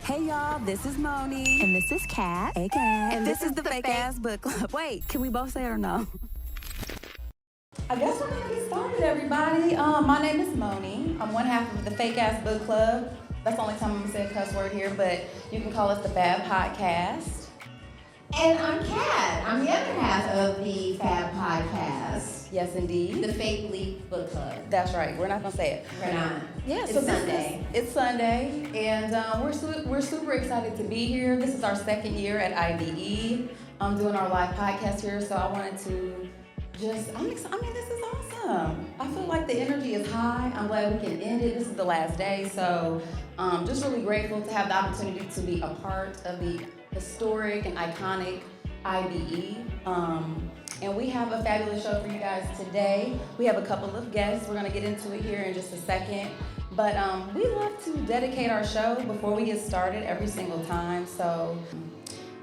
Hey y'all, this is Moni. And this is Ket. Hey Ket. And this is the Fake Ass Book Club. Wait, can we both say it or no? I guess we're gonna get started, everybody. My name is Moni. I'm one half of the Fake Ass Book Club. That's the only time I'm gonna say a cuss word here, but you can call us the Fab Podcast. And I'm Ket. I'm the other half of the Fab Podcast. Yes, indeed. The Fake Leap Book Club. That's right. We're not gonna say it. We're not. Yeah, it's so Sunday. It's Sunday, and we're super excited to be here. This is our second year at IDE. I'm doing our live podcast here, so I wanted to this is awesome. I feel like the energy is high. I'm glad we can end it. This is the last day, so just really grateful to have the opportunity to be a part of the historic and iconic IDE. And we have a fabulous show for you guys today. We have a couple of guests. We're gonna get into it here in just a second. But we love to dedicate our show before we get started every single time. So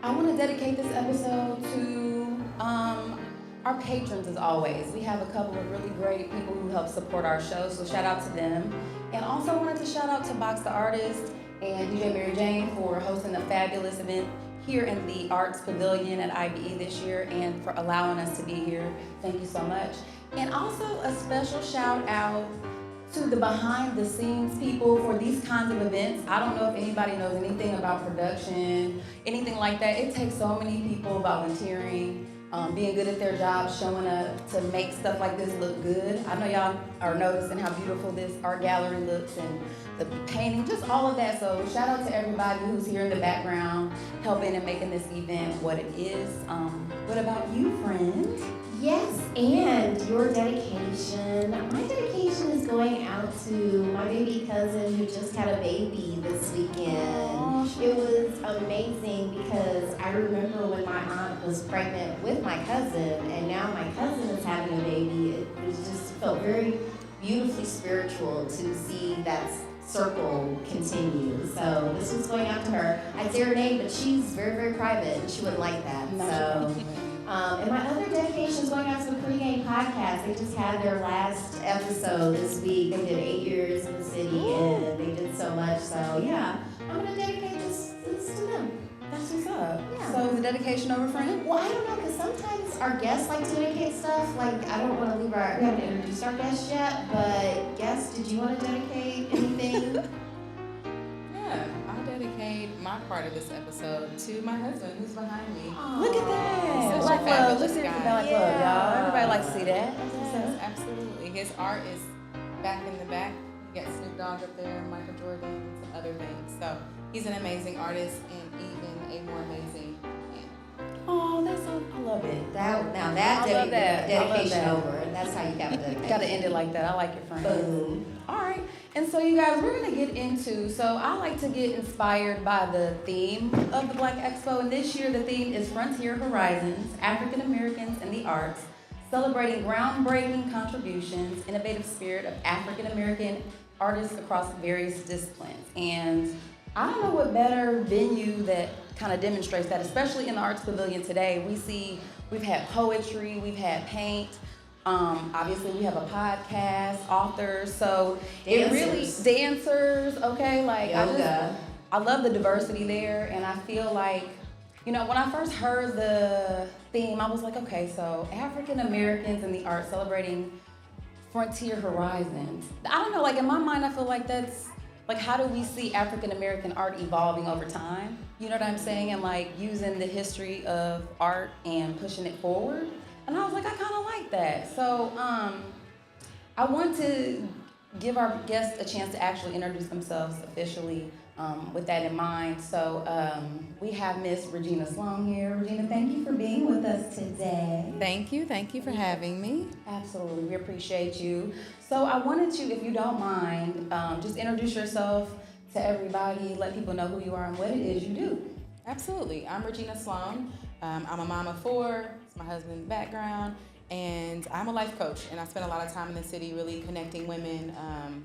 I wanna dedicate this episode to our patrons as always. We have a couple of really great people who help support our show, so shout out to them. And also wanted to shout out to Box the Artist and DJ Mary Jane for hosting a fabulous event here in the Arts Pavilion at IBE this year and for allowing us to be here. Thank you so much. And also a special shout out to the behind the scenes people for these kinds of events. I don't know if anybody knows anything about production, anything like that. It takes so many people volunteering, being good at their job, showing up to make stuff like this look good. I know y'all are noticing how beautiful this art gallery looks and the painting, just all of that. So shout out to everybody who's here in the background, helping and making this event what it is. What about you, friend? Yes, and your dedication. My dedication is going out to my baby cousin who just had a baby this weekend. Aww. It was amazing because I remember when my aunt was pregnant with my cousin, and now my cousin is having a baby. It just felt very beautifully spiritual to see that circle continue. So this was going out to her. I'd say her name, but she's very, very private and she wouldn't like that. So, and my other dedication is going out to the Pregame Podcast. They just had their last episode this week. They did 8 years in the city and they did so much. So yeah, I'm gonna dedicate this to them. That's what's up. Yeah. So is the dedication over, friend? Well, I don't know, because sometimes our guests like to dedicate stuff. Like, I don't want to leave we haven't introduced our guests yet, but guests, did you want to dedicate anything? Yeah, I'll dedicate my part of this episode to my husband who's behind me. Aww. Look at that. Such a Black love. fabulous Let's hear it for guy. Black love, y'all. Everybody likes to see that. Yes, absolutely. His art is back in the back. You got Snoop Dogg up there, Michael Jordan, and some other things. So he's an amazing artist and even a more amazing man. Oh, that's so, I love it. Dedication over. And that's how you got to dedicate. Got to end it like that. I like your friend. Boom. All right. And so you guys, we're going to get into, so I like to get inspired by the theme of the Black Expo. And this year the theme is Frontier Horizons, African Americans in the Arts, celebrating groundbreaking contributions, innovative spirit of African American artists across various disciplines. And I don't know what better venue that kind of demonstrates that, especially in the Arts Pavilion today. We've had poetry, we've had paint, obviously we have a podcast, authors, so it really, dancers, okay, like Yoga. I love the diversity there, and I feel like, you know, when I first heard the theme, I was like, okay, so African Americans in the arts celebrating frontier horizons. I don't know, like in my mind, I feel like that's, like, how do we see African American art evolving over time? You know what I'm saying? And like using the history of art and pushing it forward. And I was like, I kind of like that. So I want to give our guests a chance to actually introduce themselves officially with that in mind. So we have Miss Regina Sloan here. Regina, thank you for being with us today. Thank you for having me. Absolutely, we appreciate you. So I wanted you, if you don't mind, just introduce yourself to everybody, let people know who you are and what it is you do. Absolutely. I'm Regina Sloan. I'm a mom of 4. It's my husband's background. And I'm a life coach. And I spend a lot of time in the city really connecting women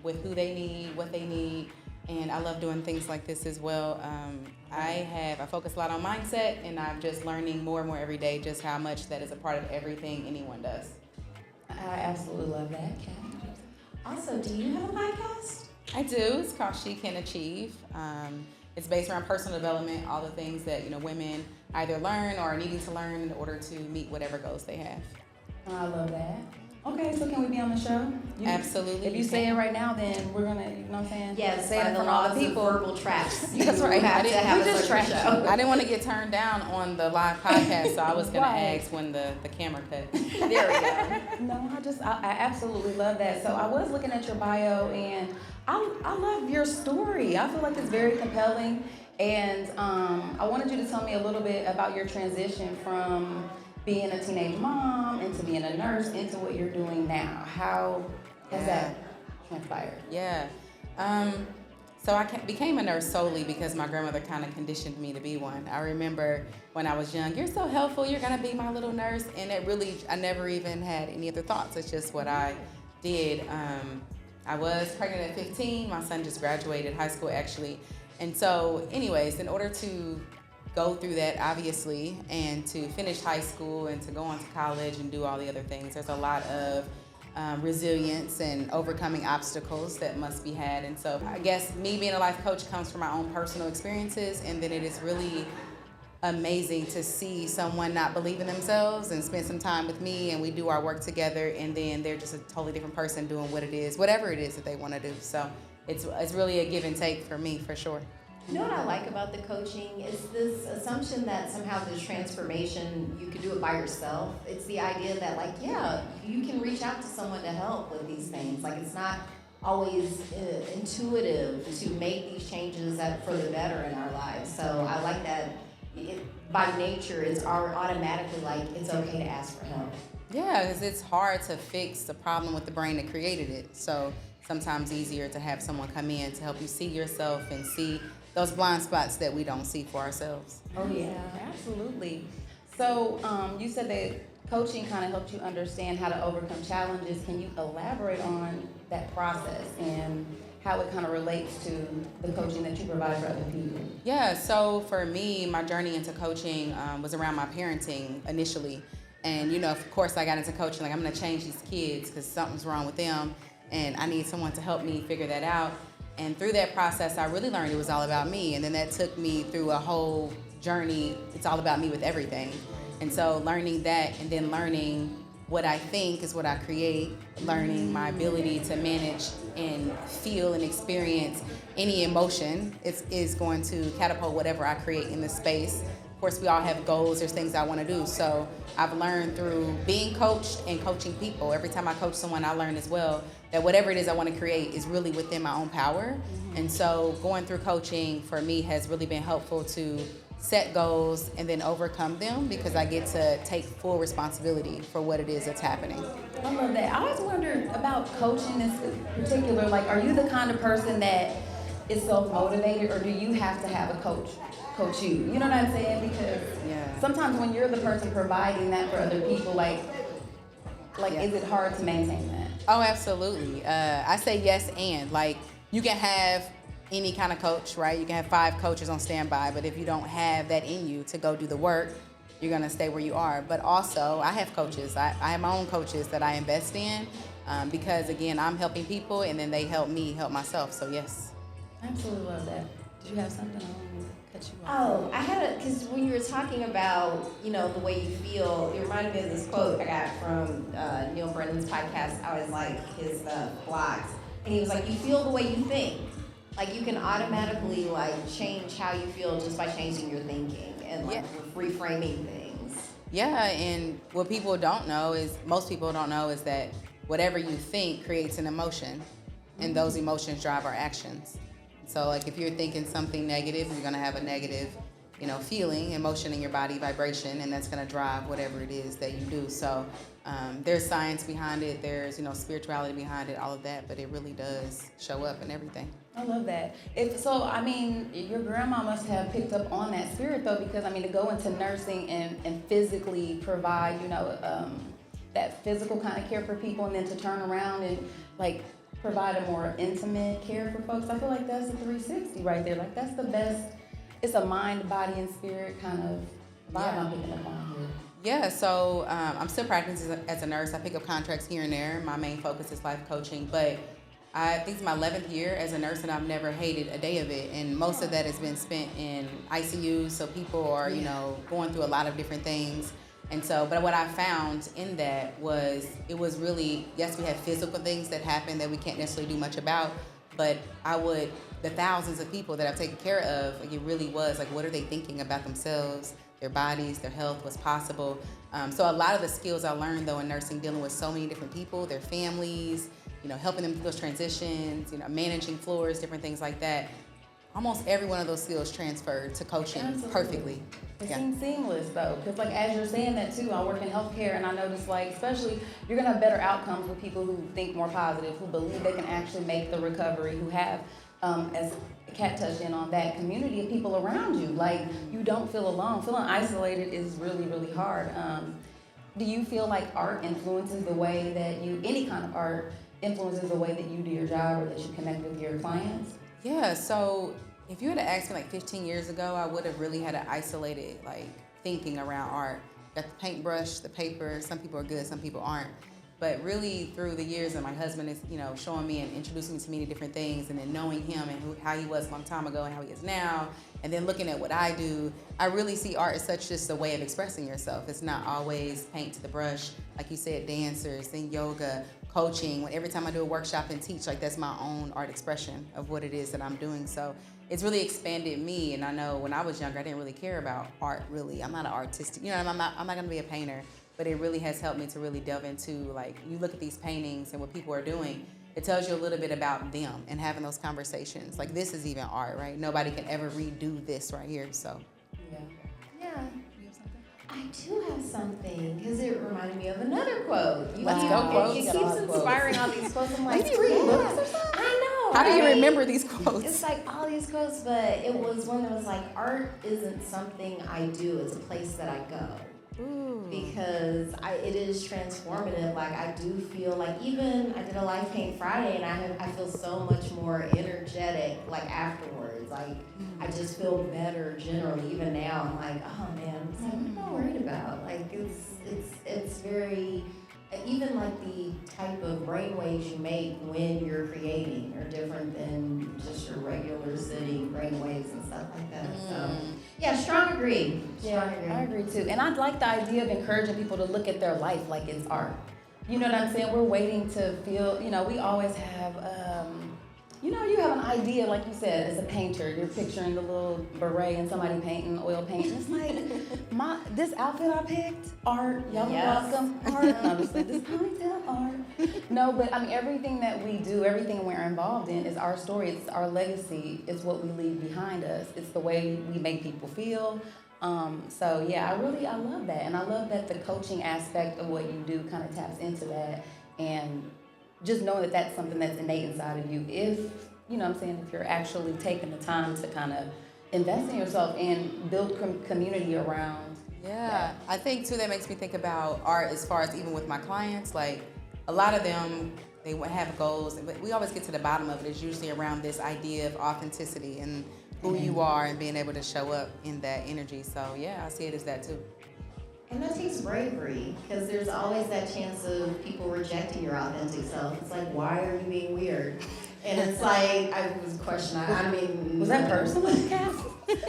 with who they need, what they need. And I love doing things like this as well. I focus a lot on mindset, and I'm just learning more and more every day just how much that is a part of everything anyone does. I absolutely love that, Kat. Also, do you have a podcast? I do. It's called She Can Achieve. it's based around personal development, all the things that, women either learn or are needing to learn in order to meet whatever goals they have. I love that. Okay, so can we be on the show? Absolutely. If you say it right now, then we're gonna, you know what I'm saying? Yes, say it in front of all the people. Verbal traps. That's right. We just trash show. I didn't want to get turned down on the live podcast, so I was gonna ask when the camera cut. There we go. No, I absolutely love that. So I was looking at your bio, and I love your story. I feel like it's very compelling, and I wanted you to tell me a little bit about your transition from being a teenage mom into being a nurse into what you're doing now. How has that transpired? Yeah. So I became a nurse solely because my grandmother kind of conditioned me to be one. I remember when I was young, you're so helpful, you're gonna be my little nurse. And I never even had any other thoughts. It's just what I did. I was pregnant at 15. My son just graduated high school, actually. And so anyways, in order to go through that, obviously, and to finish high school and to go on to college and do all the other things, there's a lot of resilience and overcoming obstacles that must be had. And so I guess me being a life coach comes from my own personal experiences, and then it is really amazing to see someone not believe in themselves and spend some time with me, and we do our work together, and then they're just a totally different person doing whatever it is that they want to do. So it's really a give and take for me, for sure. You know what I like about the coaching is this assumption that somehow this transformation, you can do it by yourself. It's the idea that you can reach out to someone to help with these things. Like, it's not always intuitive to make these changes for the better in our lives. So I like that by nature, it's automatically like it's okay to ask for help. Yeah, because it's hard to fix the problem with the brain that created it. So sometimes easier to have someone come in to help you see yourself and see those blind spots that we don't see for ourselves. Oh yeah, absolutely. So you said that coaching kind of helped you understand how to overcome challenges. Can you elaborate on that process and how it kind of relates to the coaching that you provide for other people? Yeah, so for me, my journey into coaching was around my parenting initially. And of course I got into coaching, like I'm gonna change these kids because something's wrong with them and I need someone to help me figure that out. And through that process, I really learned it was all about me. And then that took me through a whole journey. It's all about me with everything. And so learning that, and then learning what I think is what I create, learning my ability to manage and feel and experience any emotion is going to catapult whatever I create in this space. Of course, we all have goals. There's things I want to do. So I've learned through being coached and coaching people. Every time I coach someone, I learn as well that whatever it is I want to create is really within my own power. And so going through coaching for me has really been helpful to set goals and then overcome them because I get to take full responsibility for what it is that's happening. I love that. I always wondered about coaching in particular. Like, are you the kind of person that is self-motivated, or do you have to have a coach you? You know what I'm saying? Because sometimes when you're the person providing that for other people, is it hard to maintain that? Oh, absolutely. I say yes, and you can have any kind of coach, right? You can have 5 coaches on standby, but if you don't have that in you to go do the work, you're gonna stay where you are. But also, I have coaches. I have my own coaches that I invest in because, again, I'm helping people, and then they help me help myself. So yes. I absolutely love that. Did you have something? Oh, I had because when you were talking about, the way you feel, it reminded me of this quote I got from Neil Brennan's podcast. I always like his blogs. And he was like, you feel the way you think. Like, you can automatically, change how you feel just by changing your thinking and, reframing things. Yeah, and what most people don't know is that whatever you think creates an emotion, and those emotions drive our actions. So if you're thinking something negative, you're gonna have a negative, feeling, emotion in your body, vibration, and that's gonna drive whatever it is that you do. So there's science behind it, there's, spirituality behind it, all of that, but it really does show up in everything. I love that. Your grandma must have picked up on that spirit though, because to go into nursing and physically provide, that physical kind of care for people, and then to turn around and provide a more intimate care for folks. I feel like that's a 360 right there. That's the best. It's a mind, body, and spirit kind of vibe I'm picking up on here. Yeah, so I'm still practicing as a nurse. I pick up contracts here and there. My main focus is life coaching, but I think it's my 11th year as a nurse, and I've never hated a day of it. And most of that has been spent in ICUs, so people are, going through a lot of different things. And so, but what I found in that was, it was really, yes, we had physical things that happen that we can't necessarily do much about, but the thousands of people that I've taken care of, like, it really was, like, what are they thinking about themselves, their bodies, their health, what's possible. So a lot of the skills I learned, though, in nursing, dealing with so many different people, their families, helping them through those transitions, managing floors, different things like that. Almost every one of those skills transferred to coaching. Absolutely. Perfectly. It seems seamless though, because like as you're saying that too, I work in healthcare and I notice like especially you're gonna have better outcomes with people who think more positive, who believe they can actually make the recovery, who have, as Kat touched in on, that community of people around you. Like you don't feel alone. Feeling isolated is really, really hard. Do you feel like art influences the way that any kind of art influences the way that you do your job or that you connect with your clients? Yeah, so if you had asked me like 15 years ago, I would have really had an isolated like thinking around art. Got the paintbrush, the paper, some people are good, some people aren't. But really through the years, and my husband is, showing me and introducing me to many different things, and then knowing him and how he was a long time ago and how he is now, and then looking at what I do, I really see art as such just a way of expressing yourself. It's not always paint to the brush. Like you said, dancers, then yoga, coaching. Every time I do a workshop and teach, like that's my own art expression of what it is that I'm doing. So it's really expanded me. And I know when I was younger, I didn't really care about art. Really, I'm not an artistic. I'm not going to be a painter. But it really has helped me to really delve into, like, you look at these paintings and what people are doing. It tells you a little bit about them and having those conversations. Like this is even art, right? Nobody can ever redo this right here. So yeah. I do have something, because it reminded me of another quote. Let's go quotes. It keeps inspiring all these quotes. I'm like, Maybe read books or something? I know. How do you remember these quotes? It's like all these quotes, but it was one that was like, art isn't something I do, it's a place that I go. Ooh. Because it is transformative. Like I do feel like, even I did a Life Paint Friday, and I feel so much more energetic like afterwards. Like I just feel better generally. Even now, I'm like, oh man, what am I worried about? Like it's very, even like the type of brain waves you make when you're creating are different than just your regular sitting brain waves and stuff like that. So yeah, strong agree. I agree too. And I like the idea of encouraging people to look at their life like it's art. You know what I'm saying? We're waiting to feel, we always have, you have an idea, like you said, as a painter, you're picturing the little beret and somebody painting, oil paint. It's like, this outfit I picked, art, y'all welcome, art. No, just like, this ponytail, art. No, but I mean, everything that we do, everything we're involved in is our story, it's our legacy, it's what we leave behind us. It's the way we make people feel. So yeah, I love that. And I love that the coaching aspect of what you do kind of taps into that, and just knowing that that's something that's innate inside of you. If, if you're actually taking the time to kind of invest in yourself and build community around. Yeah, I think too that makes me think about art as far as even with my clients, like a lot of them, they have goals, but we always get to the bottom of it. It's usually around this idea of authenticity and who you are and being able to show up in that energy. So yeah, I see it as that too. And that takes bravery, because there's always that chance of people rejecting your authentic self. It's like, why are you being weird? And it's like, I was questioning, was that personal, Kat?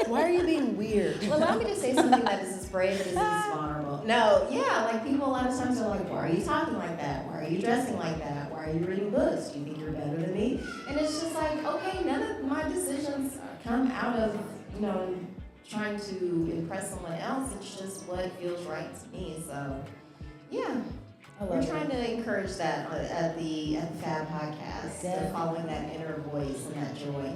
Why are you being weird? Well, allow me to say something that is as brave and as vulnerable. No, yeah, like people a lot of times are like, why are you talking like that? Why are you dressing like that? Why are you reading books? Do you think you're better than me? And it's just like, okay, none of my decisions come out of, trying to impress someone else. It's just what feels right to me. So, yeah. We're trying to encourage that at the Fab podcast, following that inner voice and that joy.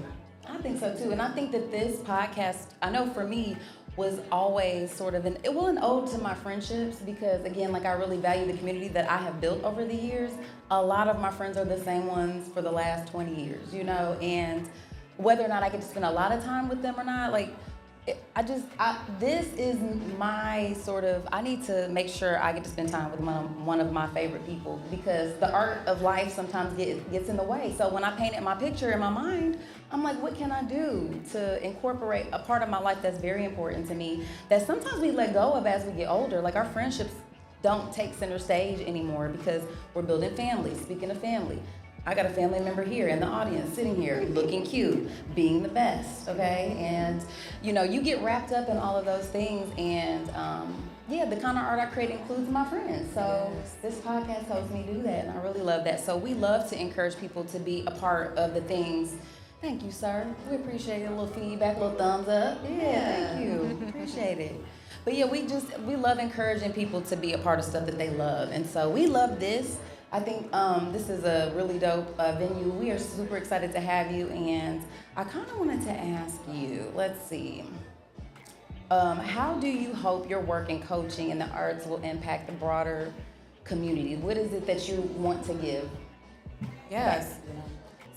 I think so too, and I think that this podcast, I know for me, was always sort of an ode to my friendships, because again, like I really value the community that I have built over the years. A lot of my friends are the same ones for the last 20 years, and whether or not I get to spend a lot of time with them or not, like this is my sort of, I need to make sure I get to spend time with one of my favorite people, because the art of life sometimes gets in the way. So when I painted my picture in my mind, I'm like, what can I do to incorporate a part of my life that's very important to me, that sometimes we let go of as we get older. Like our friendships don't take center stage anymore because we're building families. Speaking of family, I got a family member here in the audience, sitting here, looking cute, being the best, okay? And, you know, you get wrapped up in all of those things, and yeah, the kind of art I create includes my friends. So this podcast helps me do that, and I really love that. So we love to encourage people to be a part of the things. Thank you, sir. We appreciate it. A little feedback, a little thumbs up. Yeah, thank you. Appreciate it. But yeah, we love encouraging people to be a part of stuff that they love. And so we love this. I think this is a really dope venue. We are super excited to have you. And I kind of wanted to ask you, let's see, how do you hope your work in coaching and the arts will impact the broader community? What is it that you want to give? Yes.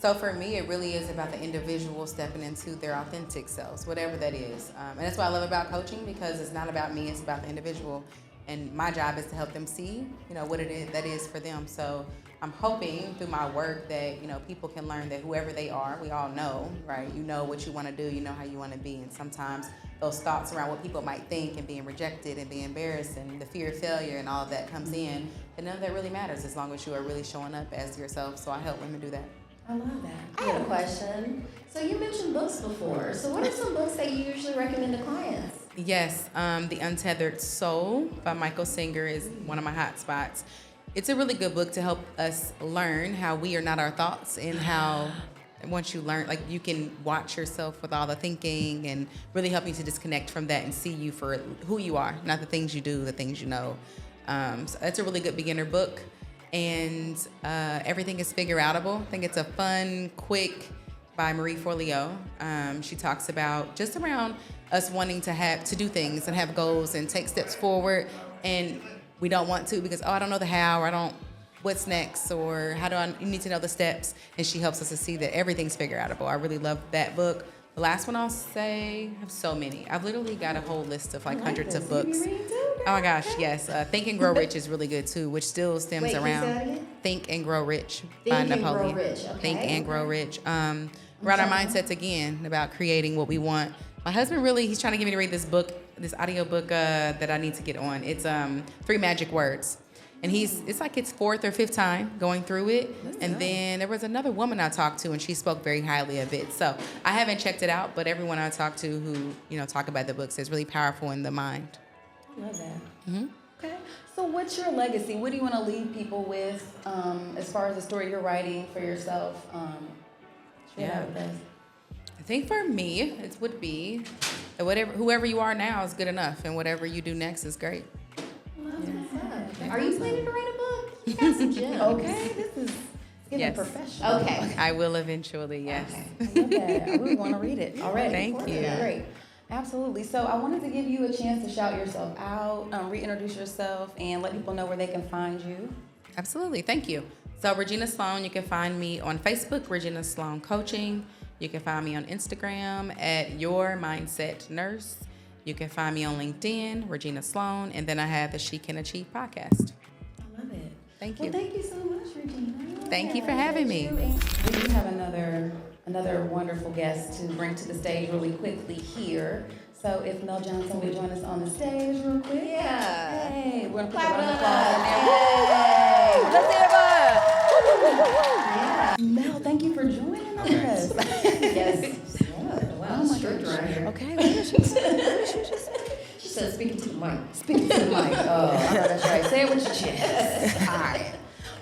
So for me, it really is about the individual stepping into their authentic selves, whatever that is. And that's what I love about coaching, because it's not about me, it's about the individual. And my job is to help them see, you know, what it is that is for them. So I'm hoping through my work that, you know, people can learn that whoever they are, we all know, right? You know what you want to do, you know how you want to be. And sometimes those thoughts around what people might think and being rejected and being embarrassed and the fear of failure and all of that comes in, and none of that really matters as long as you are really showing up as yourself. So I help women do that. I love that. I have a question. So you mentioned books before. So what are some books that you usually recommend to clients? Yes, The Untethered Soul by Michael Singer is one of my hot spots. It's a really good book to help us learn how we are not our thoughts, and how once you learn, like, you can watch yourself with all the thinking and really help you to disconnect from that and see you for who you are, not the things you do, the things you know. So that's a really good beginner book. And Everything is Figure Outable. I think it's a fun, quick, by Marie Forleo. She talks about just around us wanting to do things and have goals and take steps forward, and we don't want to because, I don't know the how, or what's next, or you need to know the steps. And she helps us to see that everything's figure outable. I really love that book. The last one I'll say, I have so many. I've literally got a whole list of hundreds of books. Oh my gosh, yes. Think and Grow Rich is really good too, which still stems around Think and Grow Rich by Napoleon. Think and Grow Rich. Around our mindsets again, about creating what we want. My husband he's trying to get me to read this book, this audio book that I need to get on. It's 3 Magic Words. And it's like his 4th or 5th time going through it. Then there was another woman I talked to, and she spoke very highly of it. So I haven't checked it out, but everyone I talk to who, talk about the book says really powerful in the mind. I love that. Mm-hmm. Okay. So what's your legacy? What do you want to leave people with as far as the story you're writing for yourself? I think for me, it would be that whoever you are now is good enough, and whatever you do next is great. Are you planning to write a book? You got some gems. Okay, this is getting professional. Okay. I will eventually, yes. Okay. I love that. I really want to read it already. Thank you. Great. Absolutely. So I wanted to give you a chance to shout yourself out, reintroduce yourself, and let people know where they can find you. Absolutely. Thank you. So Regina Sloan, you can find me on Facebook, Regina Sloan Coaching. You can find me on Instagram at Your Mindset Nurse. You can find me on LinkedIn, Regina Sloan, and then I have the She Can Achieve podcast. I love it. Thank you. Well, thank you so much, Regina. Thank you for having me. We do have another wonderful guest to bring to the stage really quickly here. So if Mel Johnson would join us on the stage real quick. Yeah. Hey, we're going to put the round of applause in there. Woo! Let's hear it. Yeah. Mel, thank you for joining us. Yes. Wow, strict right here. Okay, what did she say? She said, speaking to the mic. Speaking to the mic. Oh, I know that's right. Say it with your chest. All right.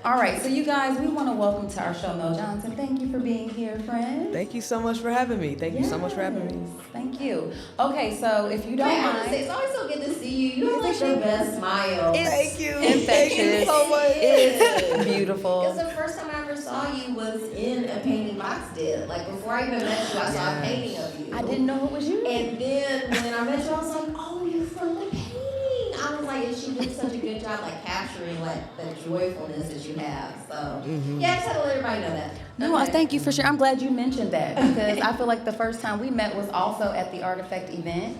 All right, so you guys, we want to welcome to our show Mel Johnson. Thank you for being here, friend. Thank you so much for having me. Thank you so much for having me. Thank you. Okay, so if you don't mind. It's always so good to see you. You have like the best smile. Thank you. Infectious. Thank you so much. It's beautiful. Because the first time I ever saw you was in a painting Box did. Like before I even met you, I saw a painting of you. I didn't know it was you. And then when I met you, I was like, oh, you're from the painting. I was like, and she did such a good job like capturing like the joyfulness that you have. So yeah, I just had to let everybody know that. No, thank you for sure. I'm glad you mentioned that because I feel like the first time we met was also at the Artifact event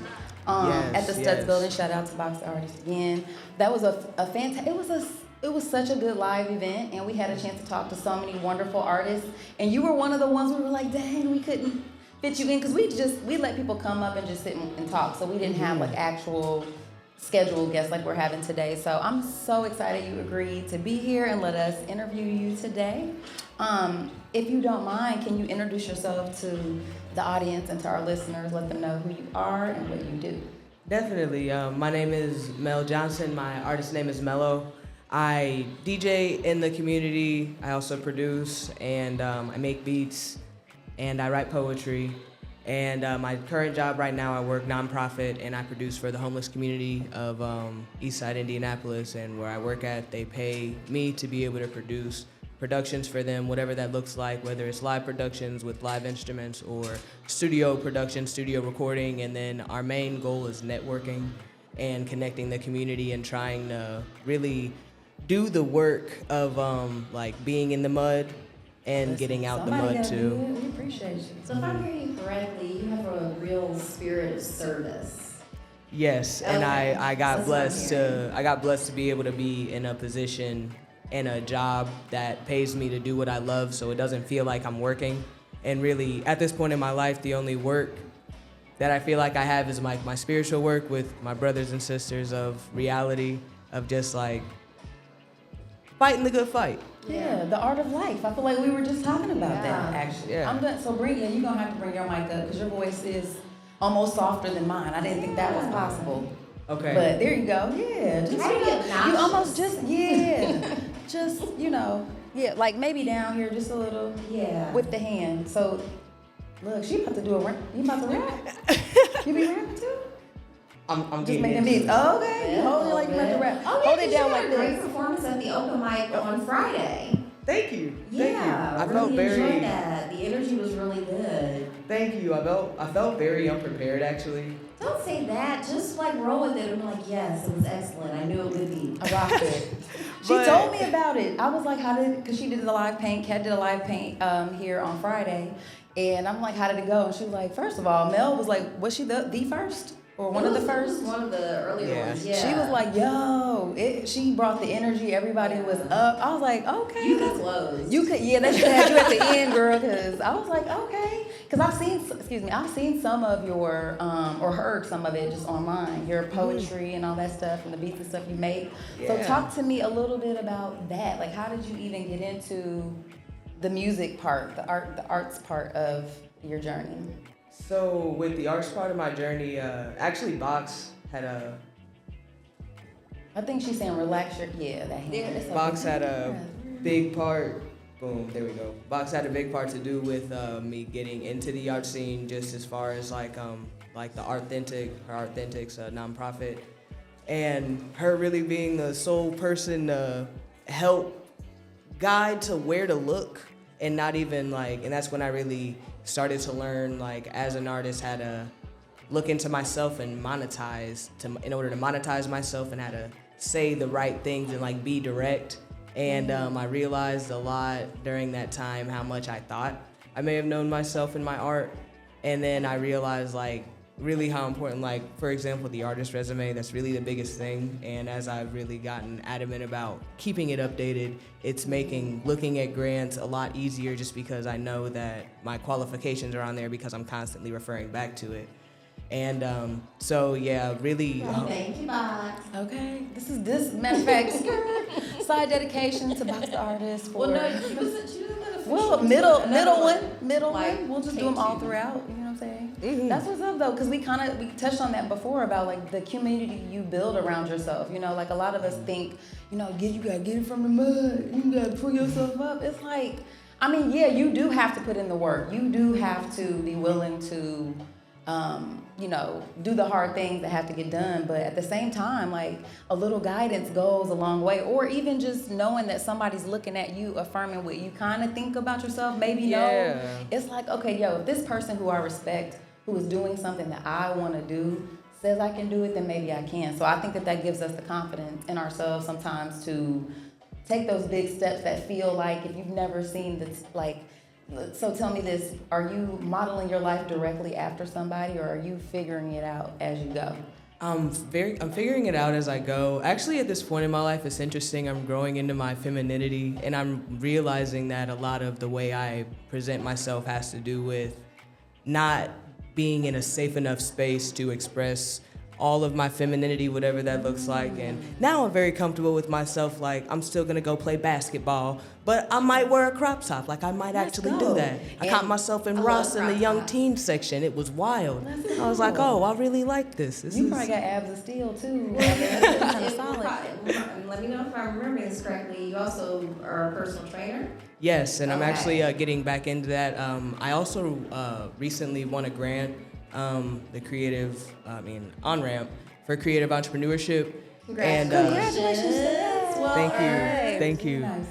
at the Studs Building. Shout out to Box Artists again. That was a fantastic. It was such a good live event, and we had a chance to talk to so many wonderful artists. And you were one of the ones we were like, dang, we couldn't fit you in because we let people come up and just sit and talk, so we didn't have like actual scheduled guests like we're having today. So I'm so excited you agreed to be here and let us interview you today. If you don't mind, can you introduce yourself to the audience and to our listeners, let them know who you are and what you do? Definitely. My name is Mel Johnson. My artist name is Mello. I DJ in the community. I also produce, and I make beats, and I write poetry. And my current job right now, I work nonprofit, and I produce for the homeless community of Eastside Indianapolis. And where I work at, they pay me to be able to produce productions for them, whatever that looks like, whether it's live productions with live instruments or studio production, studio recording. And then our main goal is networking and connecting the community and trying to really do the work of like being in the mud and getting out the mud too. We appreciate you. So if I'm hearing you correctly, you have a real spirit of service. Yes, and Okay. I got That's what I'm blessed to be able to be in a position and a job that pays me to do what I love, so it doesn't feel like I'm working. And really, at this point in my life, the only work that I feel like I have is my spiritual work with my brothers and sisters of reality, of just like fighting the good fight. Yeah, the art of life. I feel like we were just talking about that, actually. Yeah. I'm done. So you're gonna have to bring your mic up because your voice is almost softer than mine. I didn't think that was possible. Okay. But there you go. Yeah, just Try to get you obnoxious. almost just like maybe down here just a little. Yeah. With the hand. So look, she about to do a rap. You about to rap? You be rapping too? I'm Just getting making into beats. it. Oh, okay. You hold it like you about to rap. Oh, yeah, Hold it down you like had a great this. performance at the open mic on Friday. Thank you. Yeah, Thank you. I really felt very. enjoyed that. The energy was really good. Thank you. I felt very unprepared actually. Don't say that. Just like roll with it and be like, yes, it was excellent. I knew it would be. I rocked it. She But- told me about it. I was like, because she did the live paint. Ket did a live paint here on Friday. And I'm like, how did it go? And she was like, first of all, Mel was like, was she the first? Or one of the It first? was one of the earlier Yeah. ones, yeah. She was like, yo, she brought the energy. Everybody was up. I was like, okay. you could close. You could, yeah, they should have you at the end, girl, because I was like, okay. Because I've seen some of your, or heard some of it just online, your poetry and all that stuff and the beats and stuff you make. So Yeah. talk to me a little bit about that. Like, how did you even get into the music part, the arts part of your journey? So with the arts part of my journey, actually Box had a I think she's saying relax your, that hand. It's Box okay. had a big part. Boom, there we go. Box had a big part to do with me getting into the art scene, just as far as like the Arthentic's nonprofit, and her really being the sole person to help guide to where to look, and not even like, and that's when I really started to learn like as an artist how to look into myself and monetize in order to monetize myself, and how to say the right things and like be direct. And I realized a lot during that time how much I thought I may have known myself in my art. And then I realized like really how important, like for example, the artist resume, that's really the biggest thing. And as I've really gotten adamant about keeping it updated, it's making looking at grants a lot easier, just because I know that my qualifications are on there because I'm constantly referring back to it. And so yeah, really. Thank you, Box. Okay, this matter of fact, side dedication to Box the Artist for. Well, no, she didn't let us Well, finish middle Like, one. We'll just do take them all two. throughout. You know what I'm saying? Mhm. That's what's up though, because we touched on that before about like the community you build around yourself. You know, like a lot of us think, you know, you gotta get it from the mud. You gotta pull yourself up. It's like, I mean, yeah, you do have to put in the work. You do have to be willing to. You know, do the hard things that have to get done, but at the same time, like a little guidance goes a long way, or even just knowing that somebody's looking at you, affirming what you kind of think about yourself, maybe know. It's like, okay, yo, if this person who I respect, who is doing something that I want to do, says I can do it, then maybe I can. So I think that gives us the confidence in ourselves sometimes to take those big steps that feel like, if you've never seen this, like, so tell me this, are you modeling your life directly after somebody, or are you figuring it out as you go? I'm figuring it out as I go. Actually, at this point in my life, it's interesting. I'm growing into my femininity, and I'm realizing that a lot of the way I present myself has to do with not being in a safe enough space to express all of my femininity, whatever that looks like. And now I'm very comfortable with myself. Like, I'm still gonna go play basketball, but I might wear a crop top. Like, I might actually do that. I caught myself in Ross in the young teen section. It was wild. I was like, oh, I really like this. You probably got abs of steel too. Kind of solid. Let me know if I'm remembering this correctly. You also are a personal trainer? Yes, and I'm actually getting back into that. I also recently won a grant, the creative, on-ramp for creative entrepreneurship. Congratulations. Thank you. Nice.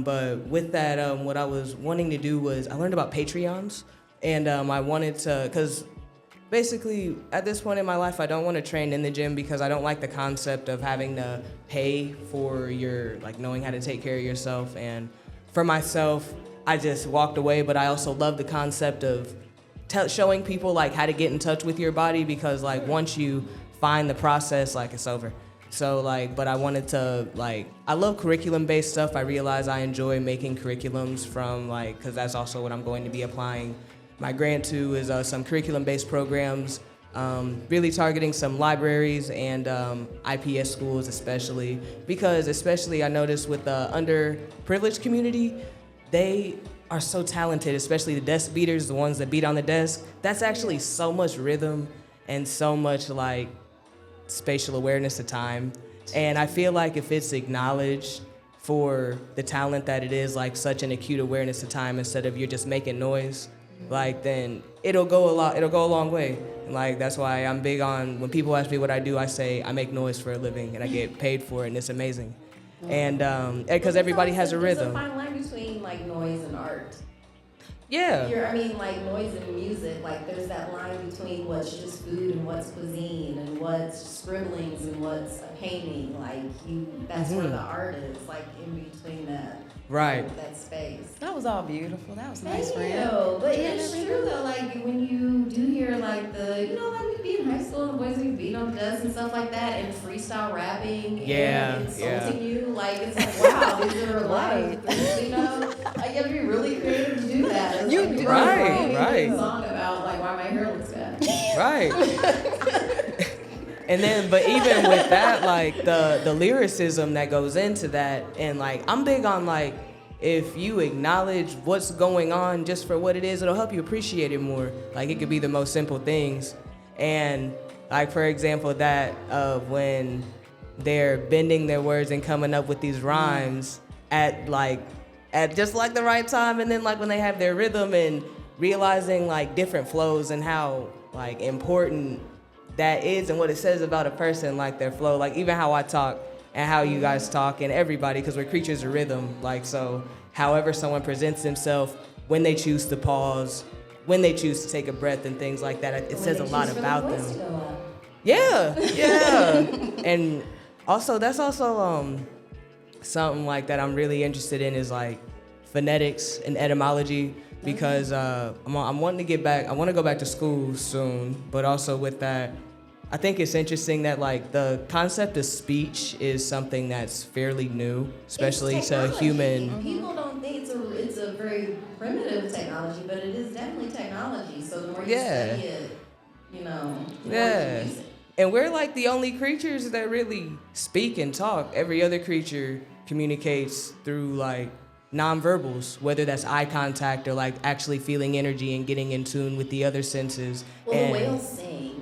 But with that, what I was wanting to do was I learned about Patreons, and I wanted to, because basically at this point in my life, I don't want to train in the gym because I don't like the concept of having to pay for your, like, knowing how to take care of yourself. And for myself, I just walked away, but I also love the concept of showing people like how to get in touch with your body, because like once you find the process, like it's over. So like, but I wanted to like, I love curriculum-based stuff. I realize I enjoy making curriculums from like, because that's also what I'm going to be applying my grant to, is some curriculum-based programs, really targeting some libraries and IPS schools especially, because especially I noticed with the underprivileged community, they are so talented, especially the desk beaters, the ones that beat on the desk. That's actually so much rhythm and so much like spatial awareness of time. And I feel like if it's acknowledged for the talent that it is, like such an acute awareness of time instead of you're just making noise, like then it'll go a long way. And like that's why I'm big on, when people ask me what I do, I say I make noise for a living and I get paid for it, and it's amazing. And because everybody has a rhythm. There's a fine line between like noise and art. Yeah. Like noise and music, like there's that line between what's just food and what's cuisine and what's scribblings and what's a painting. Like that's where the art is, like in between that. Right. That space. That was all beautiful. That was nice, friend. But it's true though, like when you do hear like like we be in high school and boys we beat on the desk and stuff like that, and freestyle rapping and insulting you, like it's like wow, these are like like you have to be really creative to do that. It's like, right. A song about like why my hair looks bad. Right. And then, but even with that, like the lyricism that goes into that, and like I'm big on like, if you acknowledge what's going on just for what it is, it'll help you appreciate it more. Like it could be the most simple things. And like for example, that of when they're bending their words and coming up with these rhymes at just like the right time, and then like when they have their rhythm and realizing like different flows and how like important that is and what it says about a person, like their flow, like even how I talk and how you guys talk and everybody, because we're creatures of rhythm. Like, so however someone presents themselves, when they choose to pause, when they choose to take a breath and things like that, it says a lot about them. Yeah. And also, that's also something like that I'm really interested in, is like phonetics and etymology, because I'm wanting to get back. I want to go back to school soon, but also with that, I think it's interesting that like the concept of speech is something that's fairly new, especially to human. People don't think it's a very primitive technology, but it is definitely technology. So the more you study it, the more you use it. And we're like the only creatures that really speak and talk. Every other creature communicates through like nonverbals, whether that's eye contact or like actually feeling energy and getting in tune with the other senses. Well, the whales sing.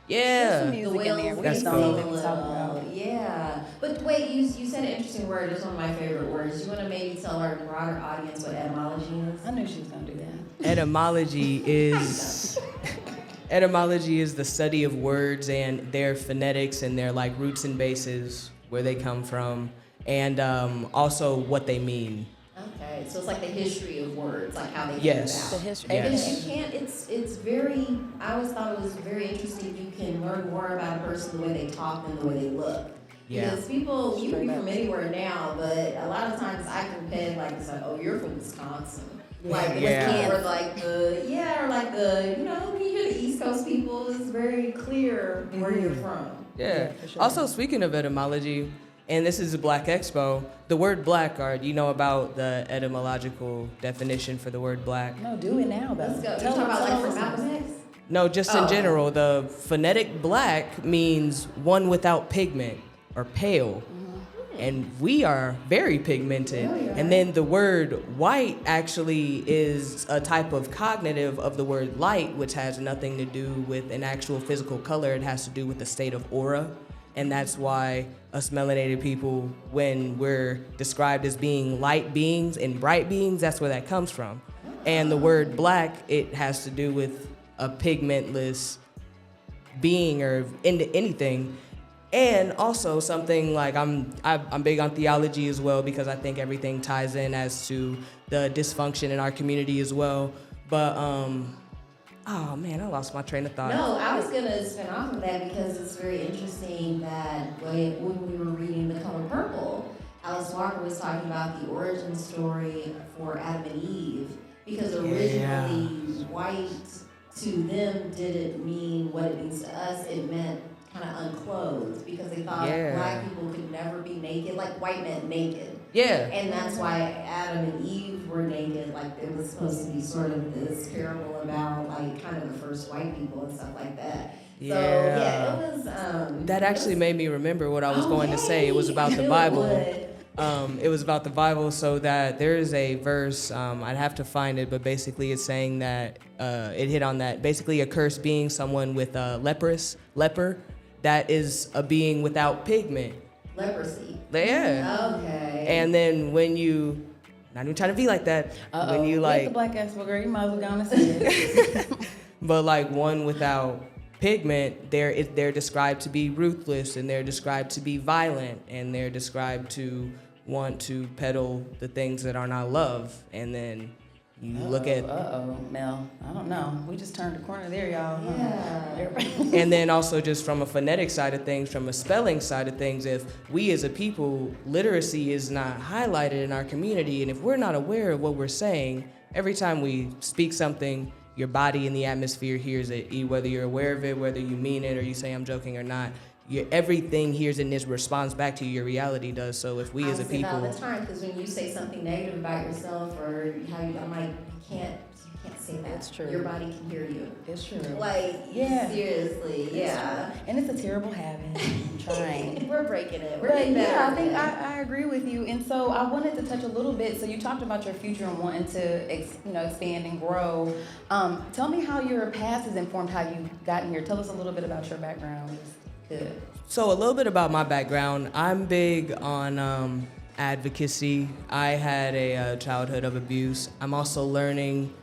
Yeah. There's some music in there. That's cool. Yeah. But wait, you said an interesting word. It's one of my favorite words. You want to maybe tell our broader audience what etymology is? I knew she was going to do that. Etymology is the study of words and their phonetics and their like roots and bases, where they come from, and also what they mean. Okay, so it's like the history of words, like how they came about. The history. Because you can't, it's very, I always thought it was very interesting. You can learn more about a person the way they talk than the way they look. Yeah. Because people, you can be from anywhere now, but a lot of times I can peg like, it's like, oh, you're from Wisconsin. Like, or like when you hear the East Coast people, it's very clear where you're from. Yeah. Sure. Also, speaking of etymology, and this is the Black Expo, the word black, do you know about the etymological definition for the word black? No, do it now, though. Let's go. You're talking about like from Malcolm X? No, just in general. The phonetic black means one without pigment or pale. And we are very pigmented. And then the word white actually is a type of cognitive of the word light, which has nothing to do with an actual physical color. It has to do with the state of aura. And that's why us melanated people, when we're described as being light beings and bright beings, that's where that comes from. And the word black, it has to do with a pigmentless being or into anything. And also something like I'm big on theology as well, because I think everything ties in as to the dysfunction in our community as well. But oh man, I lost my train of thought. No, I was gonna spin off of that because it's very interesting that when we were reading The Color Purple, Alice Walker was talking about the origin story for Adam and Eve, because originally white to them didn't mean what it means to us. It meant kind of unclothed, because they thought black people could never be naked, like white men naked. Yeah. And that's why Adam and Eve were naked. Like it was supposed to be sort of this parable about like kind of the first white people and stuff like that. Yeah. So yeah, it was. That actually made me remember what I was going to say. It was about the Bible. It was about the Bible, so that there is a verse, I'd have to find it, but basically it's saying that it hit on that. Basically a cursed being, someone with leper, that is a being without pigment. Leprosy. Yeah. Okay. And then when you, not even trying to be like that, when you like. the Black Expo, girl, you might as well go on and see it. But like one without pigment, they're described to be ruthless, and they're described to be violent, and they're described to want to peddle the things that are not love. And then you look at Mel, I don't know. We just turned the corner there, y'all. Yeah. and then also just from a phonetic side of things, from a spelling side of things, if we as a people, literacy is not highlighted in our community, and if we're not aware of what we're saying, every time we speak something, your body and the atmosphere hears it, whether you're aware of it, whether you mean it, or you say I'm joking or not. Everything hears it and this responds back to you, your reality does. So if we as a people, all the time, because when you say something negative about yourself or how you, I'm like, you can't say that. It's true. Your body can hear you. It's true. Like, seriously, yeah. And it's a terrible habit. I'm trying. We're breaking it. We're But getting better. I think I agree with you. And so I wanted to touch a little bit. So you talked about your future and wanting to expand and grow. Tell me how your past has informed how you gotten here. Tell us a little bit about your background. Good. So a little bit about my background. I'm big on advocacy. I had a childhood of abuse. I'm also learning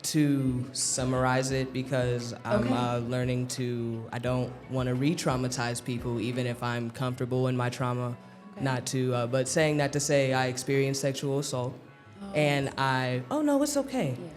to summarize it, because I'm learning I don't want to re-traumatize people, even if I'm comfortable in my trauma. Not to, but saying that to say I experienced sexual assault, and no, it's okay. Yeah.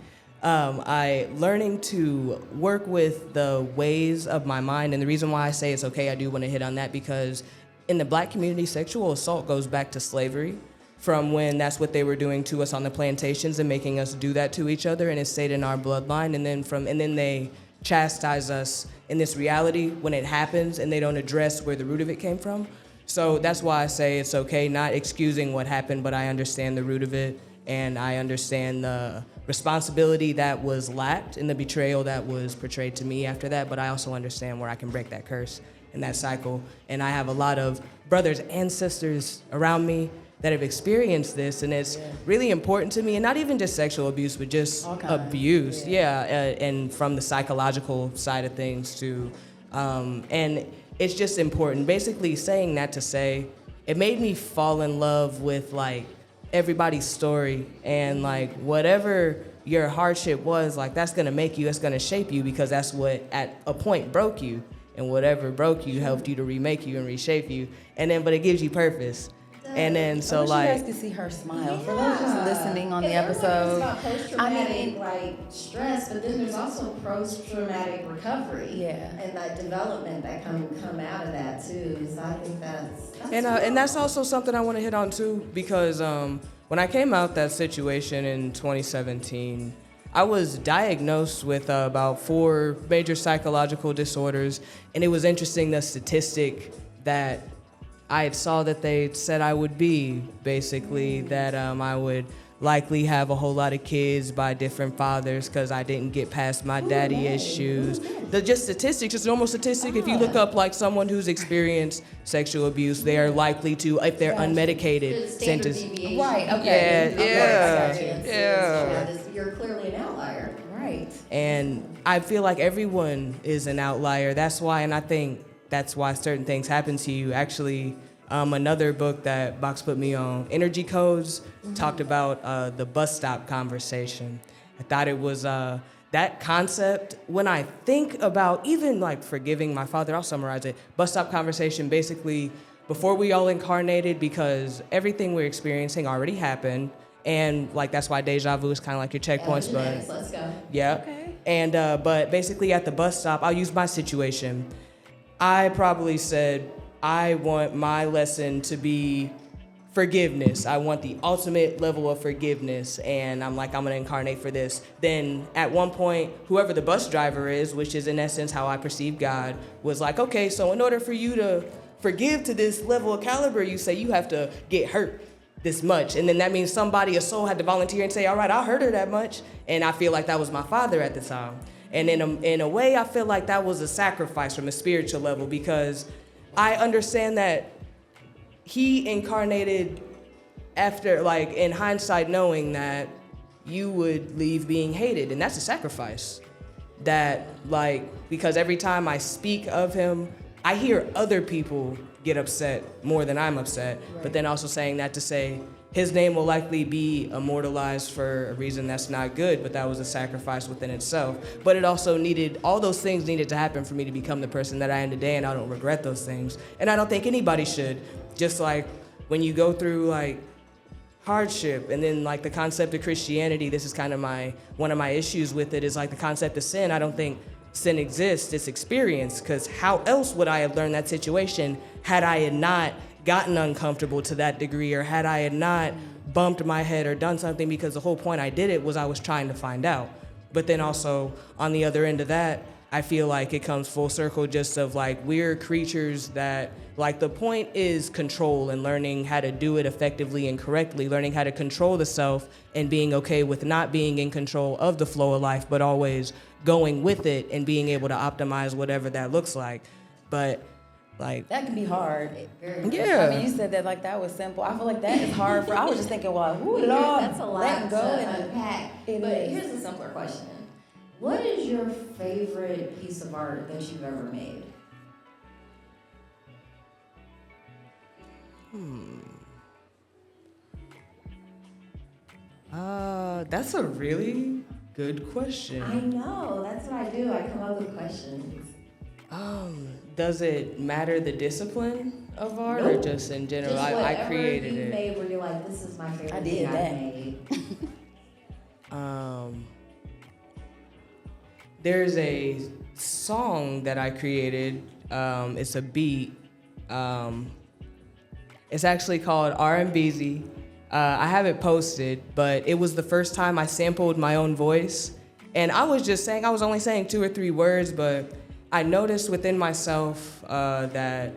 I learning to work with the ways of my mind, and the reason why I say it's okay, I do want to hit on that, because in the black community, sexual assault goes back to slavery, from when that's what they were doing to us on the plantations and making us do that to each other, and it stayed in our bloodline, and then they chastise us in this reality when it happens, and they don't address where the root of it came from. So that's why I say it's okay, not excusing what happened, but I understand the root of it, and I understand the responsibility that was lacked and the betrayal that was portrayed to me after that, but I also understand where I can break that curse and that cycle. And I have a lot of brothers and sisters around me that have experienced this, and it's really important to me, and not even just sexual abuse, but just abuse, and from the psychological side of things too. And it's just important. Basically saying that to say, it made me fall in love with like everybody's story, and like whatever your hardship was, like that's gonna make you, that's gonna shape you, because that's what at a point broke you, and whatever broke you helped you to remake you and reshape you, and then but it gives you purpose. And then so you guys can see her smile. For those just listening on the episode, about post-traumatic like stress, but then there's also post-traumatic recovery. Yeah. And that development that come out of that too. So I think that's and that's also something I want to hit on too, because when I came out that situation in 2017, I was diagnosed with about 4 major psychological disorders, and it was interesting the statistic that I saw that they said I would be, basically, that I would likely have a whole lot of kids by different fathers because I didn't get past my daddy issues. The just statistics, just normal statistic. If you look up like someone who's experienced sexual abuse, they are likely to, if they're unmedicated, Standard sentence. deviation. Right, okay. Yeah. You're clearly an outlier. Right. And I feel like everyone is an outlier. That's why, and I think that's why certain things happen to you. Actually, another book that Box put me on, Energy Codes, talked about the bus stop conversation. I thought it was that concept. When I think about even like forgiving my father, I'll summarize it. Bus stop conversation, basically, before we all incarnated, because everything we're experiencing already happened. And like that's why deja vu is kind of like your checkpoints, but Let's go. yeah. Okay. And but basically at the bus stop, I'll use my situation. I probably said, I want my lesson to be forgiveness. I want the ultimate level of forgiveness, and I'm like, I'm gonna incarnate for this. Then at one point, whoever the bus driver is, which is in essence how I perceive God, was like, okay, so in order for you to forgive to this level of caliber, you say you have to get hurt this much. And then that means somebody, a soul, had to volunteer and say, all right, I'll hurt her that much. And I feel like that was my father at the time. And in a way, I feel like that was a sacrifice from a spiritual level, because I understand that he incarnated after, like, in hindsight, knowing that you would leave being hated. And that's a sacrifice. That, like, because every time I speak of him, I hear other people get upset more than I'm upset, right. But then also saying that to say his name will likely be immortalized for a reason that's not good, but that was a sacrifice within itself. But it also needed, all those things needed to happen for me to become the person that I am today, and I don't regret those things. And I don't think anybody should. Just like when you go through like hardship, and then like the concept of Christianity, this is kind of one of my issues with it, is like the concept of sin. I don't think sin exists, it's experience, because how else would I have learned that situation had I had not gotten uncomfortable to that degree, or had I had not bumped my head or done something, because the whole point I did it was I was trying to find out. But then also on the other end of that, I feel like it comes full circle just of like we're creatures that, like, the point is control and learning how to do it effectively and correctly, learning how to control the self and being okay with not being in control of the flow of life, but always going with it and being able to optimize whatever that looks like. But like that can be hard. Yeah. I mean, you said that like that was simple. I feel like that is hard for. I was just thinking, well, Lord, that's a lot letting go to and unpack. But here's a simpler question: what is your favorite piece of art that you've ever made? That's a really good question. I know, that's what I do. I come up with questions. Does it matter the discipline of art, Nope. or just in general? Just I created you it. made where you're like, this is my favorite I thing did I that. made. There's a song that I created. It's a beat. It's actually called R&Bzy. I have it posted, but it was the first time I sampled my own voice. And I was just saying, I was only saying 2 or 3 words, but I noticed within myself that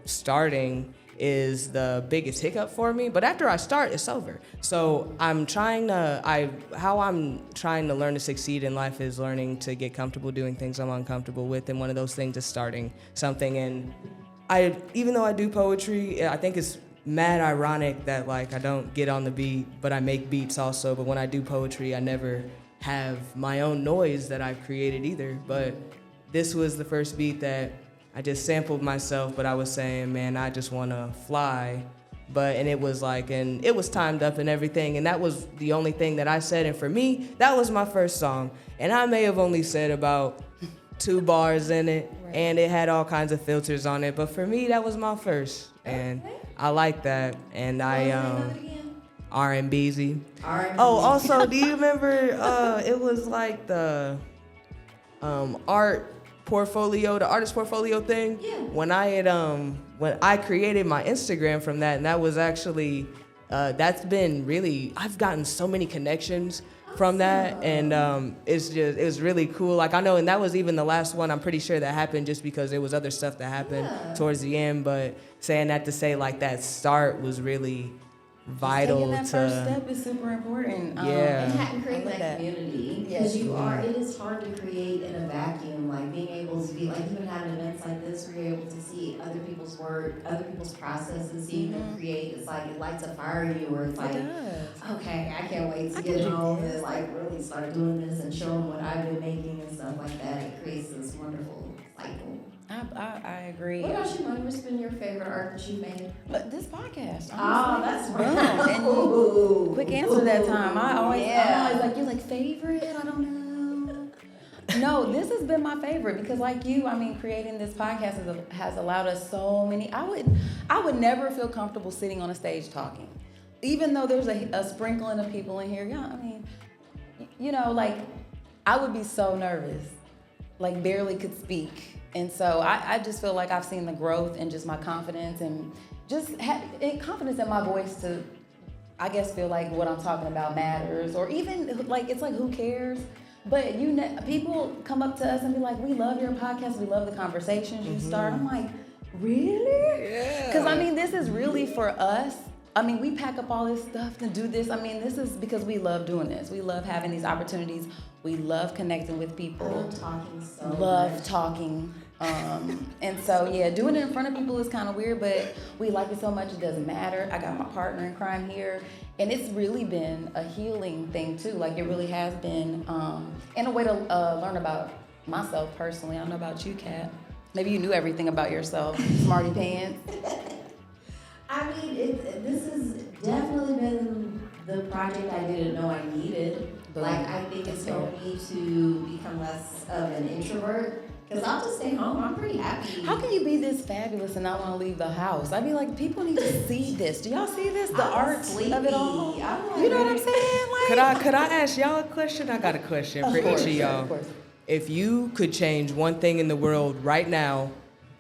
starting is the biggest hiccup for me. But after I start, it's over. So how I'm trying to learn to succeed in life is learning to get comfortable doing things I'm uncomfortable with. And one of those things is starting something. And even though I do poetry, I think it's mad ironic that like I don't get on the beat, but I make beats also. But when I do poetry, I never have my own noise that I've created either. But this was the first beat that I just sampled myself, but I was saying, man, I just want to fly. And it was like, and it was timed up and everything, and that was the only thing that I said. And for me, that was my first song. And I may have only said about 2 bars in it, right. And it had all kinds of filters on it. But for me, that was my first. And I like that. And R&Bzy. Oh, also, do you remember, it was like the art portfolio, the artist portfolio thing? Yeah. When I created my Instagram from that, and that was actually, that's been really, I've gotten so many connections from that, and it was really cool. Like I know, and that was even the last one, I'm pretty sure, that happened just because there was other stuff that happened towards the end, but saying that to say like that start was really vital taking that to. first step is super important. Yeah. And creating I love that that. community, Yes. because it is hard to create in a vacuum, like being able to be, like even having events like this where you're able to see other people's work, other people's processes, see them create, it's like, it lights a fire in you where it's like, okay, I can't wait to get home and like really start doing this and show them what I've been making and stuff like that. It creates this wonderful cycle. I agree. What about you, Moni? What's been your favorite art that you've made? But this podcast. Oh, that's Boom. right. And quick answer that time. I'm always like, you're like, favorite? I don't know. No, this has been my favorite because like you, I mean, creating this podcast has allowed us so many. I would never feel comfortable sitting on a stage talking. Even though there's a sprinkling of people in here. Yeah, I mean, like, I would be so nervous. Like, barely could speak. And so I just feel like I've seen the growth in just my confidence and just confidence in my voice to, I guess, feel like what I'm talking about matters, or even like, it's like, who cares? But people come up to us and be like, we love your podcast, we love the conversations you start. I'm like, really? Yeah. Because I mean, this is really for us. I mean, we pack up all this stuff to do this. I mean, this is because we love doing this. We love having these opportunities. We love connecting with people. I love talking so Love much. talking. And so, yeah, doing it in front of people is kind of weird, but we like it so much it doesn't matter. I got my partner in crime here. And it's really been a healing thing, too. Like, it really has been, and a way to learn about myself personally. I don't know about you, Kat. Maybe you knew everything about yourself, smarty pants. I mean, this has definitely been the project I didn't know I needed. Boom. Like, I think it's helped me to become less of an introvert. Because I'll just stay home. I'm pretty happy. How can you be this fabulous and not want to leave the house? I'd be like, people need to see this. Do y'all see this? The art of it all. You know what I'm saying? Like, Could I ask y'all a question? I got a question for each of y'all. Of course. If you could change one thing in the world right now,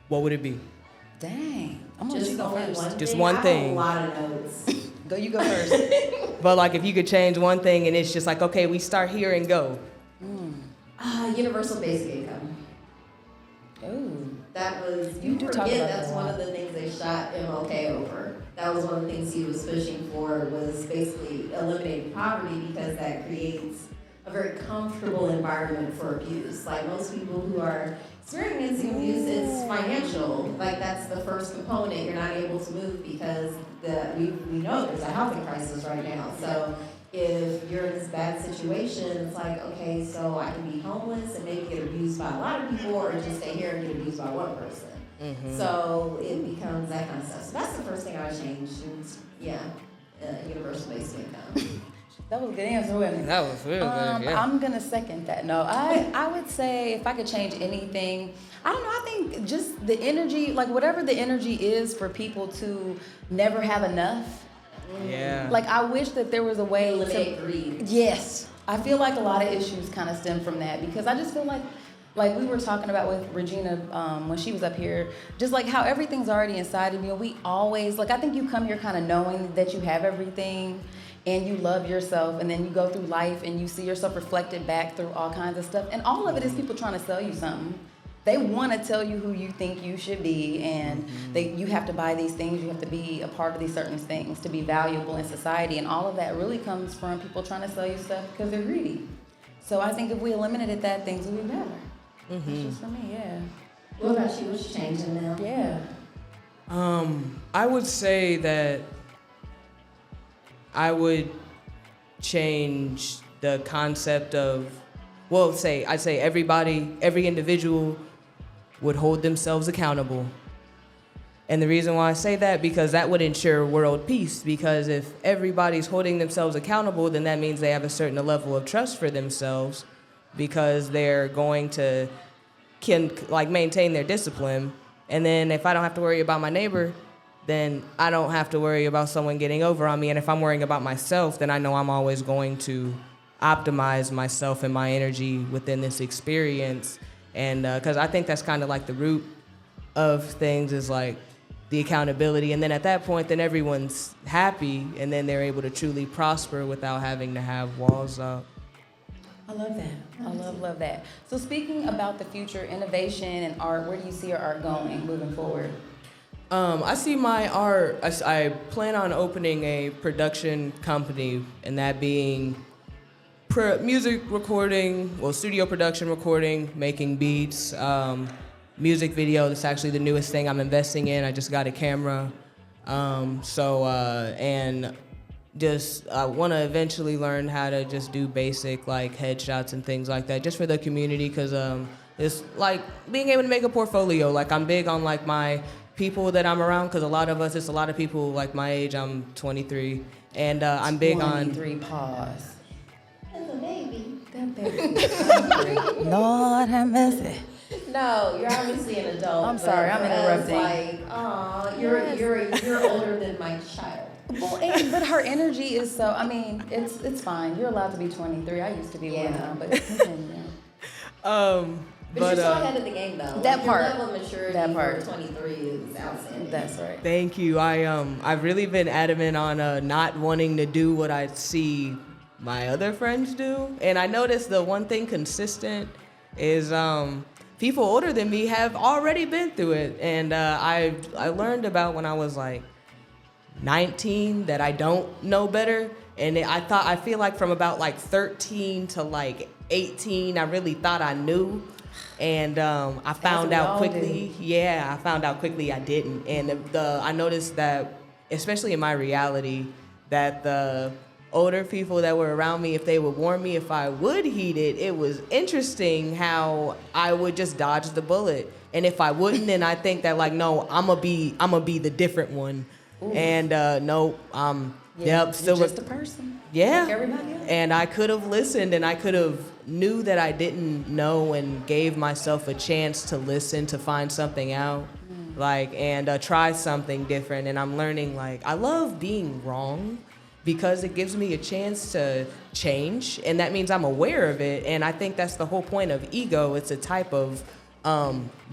what would it be? Dang. I'm gonna let Just you go only first. one Just thing. one I thing. have a lot of notes. You go first. But like, if you could change one thing and it's just like, okay, we start here and go. Universal basic income. Ooh. That was, You you do talk forget about that's that a one lot. of the things they shot MLK over. That was one of the things he was pushing for, was basically eliminating poverty, because that creates a very comfortable environment for abuse. Like, most people who are experiencing abuse, it's financial. Like, that's the first component. You're not able to move because we know there's a housing crisis right now. So if you're in this bad situation, it's like, okay, so I can be homeless and maybe get abused by a lot of people, or just stay here and get abused by one person. So it becomes that kind of stuff. So that's the first thing I would change. And, universal basic income. That was a good answer, wasn't it? That was real good, yeah. I'm gonna second that. No, I would say if I could change anything, I don't know, I think just the energy, like whatever the energy is for people to never have enough. Yeah. Like, I wish that there was a way Eliminate to. greed. Yes. I feel like a lot of issues kind of stem from that, because I just feel like we were talking about with Regina when she was up here, just like how everything's already inside of you. We always, like, I think you come here kind of knowing that you have everything and you love yourself, and then you go through life and you see yourself reflected back through all kinds of stuff. And all of it is people trying to sell you something. They want to tell you who you think you should be, and you have to buy these things, you have to be a part of these certain things to be valuable in society. And all of that really comes from people trying to sell you stuff because they're greedy. So I think if we eliminated that, things would be better. That's just for me, yeah. What about you? What's changing now? Yeah. I would say that I would change the concept of, I'd say every individual would hold themselves accountable. And the reason why I say that, because that would ensure world peace. Because if everybody's holding themselves accountable, then that means they have a certain level of trust for themselves, because they're going to maintain their discipline. And then if I don't have to worry about my neighbor, then I don't have to worry about someone getting over on me. And if I'm worrying about myself, then I know I'm always going to optimize myself and my energy within this experience. And because I think that's kind of like the root of things, is like the accountability. And then at that point, then everyone's happy, and then they're able to truly prosper without having to have walls up. I love that. I love that. So speaking about the future, innovation and art, where do you see your art going moving forward? I see my art. I plan on opening a production company, and that being music recording, studio production recording, making beats, music video. That's actually the newest thing I'm investing in. I just got a camera, and just I want to eventually learn how to just do basic like headshots and things like that, just for the community, because it's like being able to make a portfolio. Like I'm big on like my people that I'm around, because it's a lot of people like my age. I'm 23, and I'm big on 23. Pause. That's a baby. That baby. Lord have mercy. No, you're obviously an adult. I'm sorry, I'm interrupting. Like, aw, you're older than my child. Well, but her energy is so. I mean, it's fine. You're allowed to be 23. I used to be one now, but continue. But you're so ahead of the game, though. That like, part. Your level of maturity That part. for 23 is outstanding. That's right. Thank you. I've really been adamant on not wanting to do what I see my other friends do, and I noticed the one thing consistent is people older than me have already been through it, and I learned about when I was like 19 that I don't know better, and I feel like from about like 13 to like 18 I really thought I knew. And I found out quickly. Yeah, I found out quickly I didn't. And I noticed that, especially in my reality, that the older people that were around me, if they would warn me if I would heed it, it was interesting how I would just dodge the bullet. And if I wouldn't, then I think that like, no, I'm gonna be the different one. Ooh. And no, yep, still just a person. Yeah, like everybody else. And I could have listened, and I could have knew that I didn't know, and gave myself a chance to listen, to find something out, and try something different. And I'm learning, like, I love being wrong because it gives me a chance to change, and that means I'm aware of it. And I think that's the whole point of ego. It's a type of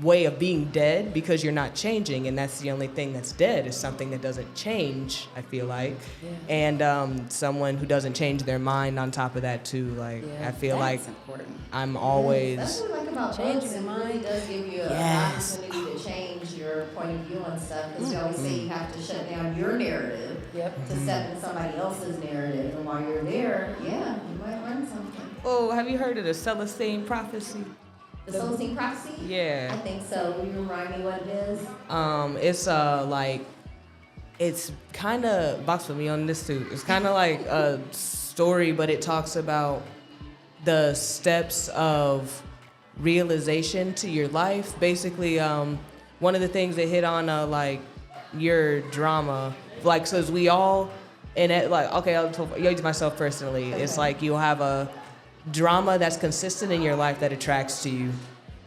way of being dead, because you're not changing, and that's the only thing that's dead, is something that doesn't change, I feel like. Yeah. And someone who doesn't change their mind on top of that too, like, I feel like important. I'm always that's what I like about changing books. It really does give you an opportunity to change your point of view on stuff, because you always say you have to shut down your narrative to step into somebody else's narrative, and while you're there, you might learn something. Oh, have you heard of the Celestine prophecy? The Celestine prophecy? Yeah. I think so. Will you remind me what it is? It's kind of, box with me on this too. It's kind of like a story, but it talks about the steps of realization to your life. Basically, one of the things that hit on your drama, so as we all, and I'll use myself personally. Okay. It's like you'll have a drama that's consistent in your life that attracts to you,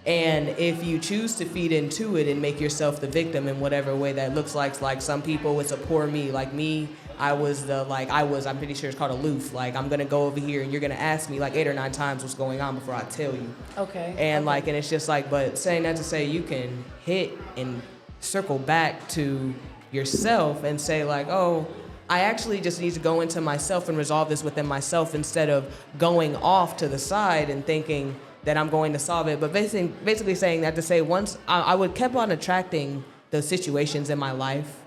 and if you choose to feed into it and make yourself the victim in whatever way that looks like some people, it's a poor me. Like me, I'm pretty sure it's called aloof. Like, I'm gonna go over here and you're gonna ask me like 8 or 9 times what's going on before I tell you. Okay. And and it's just but saying that to say you can hit and circle back to yourself and say oh, I actually just need to go into myself and resolve this within myself, instead of going off to the side and thinking that I'm going to solve it. But basically saying that to say, once I would kept on attracting the situations in my life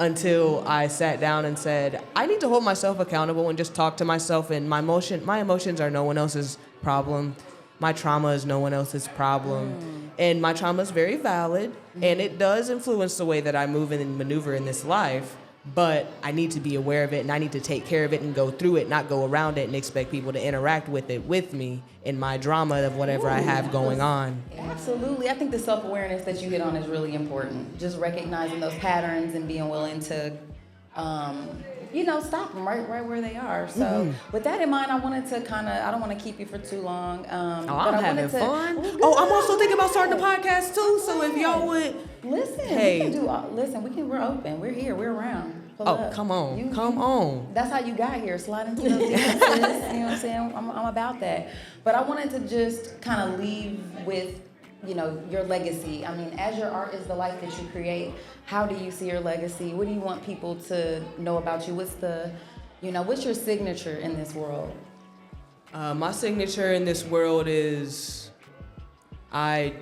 until I sat down and said, I need to hold myself accountable and just talk to myself. And my emotions are no one else's problem. My trauma is no one else's problem. And my trauma is very valid, and it does influence the way that I move and maneuver in this life. But I need to be aware of it, and I need to take care of it and go through it, not go around it and expect people to interact with it with me in my drama of whatever I have going on. Absolutely. I think the self-awareness that you hit on is really important. Just recognizing those patterns and being willing to, stop them right where they are. So with that in mind, I wanted to I don't want to keep you for too long. I'm having fun. I'm also thinking about starting a podcast too. So if y'all would listen, we're open. We're here. We're around. Pull up. Come on. That's how you got here. Slide into those differences. You know what I'm saying? I'm about that. But I wanted to just kind of leave with, your legacy. I mean, as your art is the life that you create, how do you see your legacy? What do you want people to know about you? What's your signature in this world? My signature in this world is I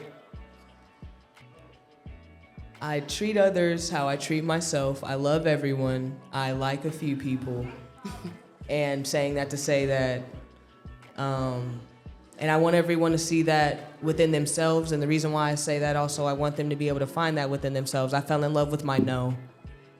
I treat others how I treat myself. I love everyone. I like a few people. And saying that to say that, and I want everyone to see that within themselves. And the reason why I say that also, I want them to be able to find that within themselves. I fell in love with my no.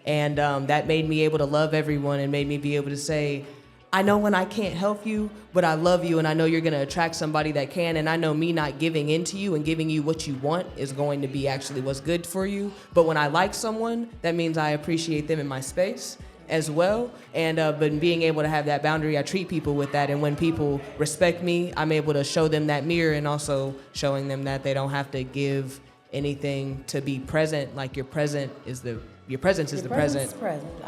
And that made me able to love everyone and made me be able to say, I know when I can't help you, but I love you, and I know you're going to attract somebody that can, and I know me not giving in to you and giving you what you want is going to be actually what's good for you. But when I like someone, that means I appreciate them in my space as well. And but being able to have that boundary, I treat people with that. And when people respect me, I'm able to show them that mirror, and also showing them that they don't have to give anything to be present. Like your presence is the present.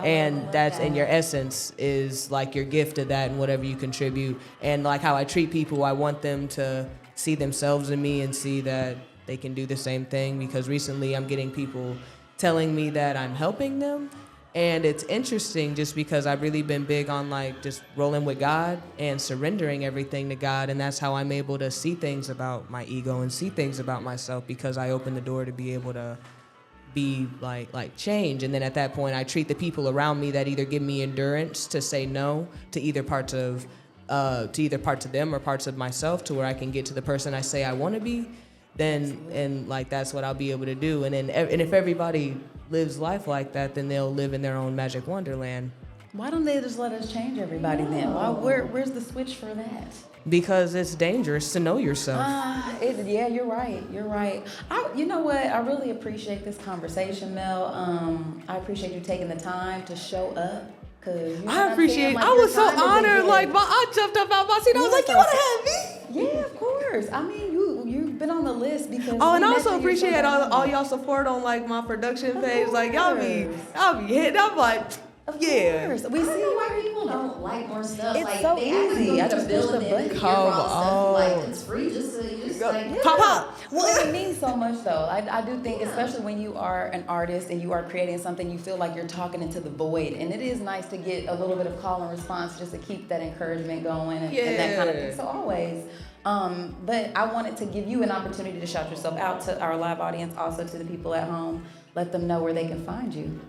And that's in your essence is like your gift of that and whatever you contribute. And like how I treat people, I want them to see themselves in me and see that they can do the same thing, because recently I'm getting people telling me that I'm helping them. And it's interesting just because I've really been big on like just rolling with God and surrendering everything to God. And that's how I'm able to see things about my ego and see things about myself, because I open the door to be able to be like change. And then at that point I treat the people around me that either give me endurance to say no to either parts of them or parts of myself, to where I can get to the person I say I want to be. Then and like that's what I'll be able to do. And then and if everybody lives life like that, then they'll live in their own magic wonderland. Why don't they just let us change everybody then? Where's the switch for that? Because it's dangerous to know yourself. Yeah, you're right. You know what? I really appreciate this conversation, Mel. I appreciate you taking the time to show up. I was so honored. Like I jumped up out my seat. I was like, you want to have me? Yeah, of course. I mean, you've been on the list because. Oh, and I also appreciate all y'all support on like my production page. Like y'all be hitting. I'm like. Yeah. We see why people don't like more stuff. It's like, so they easy. I just push the button. Come on. Like, it's free. Just like pop. Well, it means so much though. I do think, especially when you are an artist and you are creating something, you feel like you're talking into the void. And it is nice to get a little bit of call and response just to keep that encouragement going and that kind of thing. So always. But I wanted to give you an opportunity to shout yourself out to our live audience, also to the people at home. Let them know where they can find you.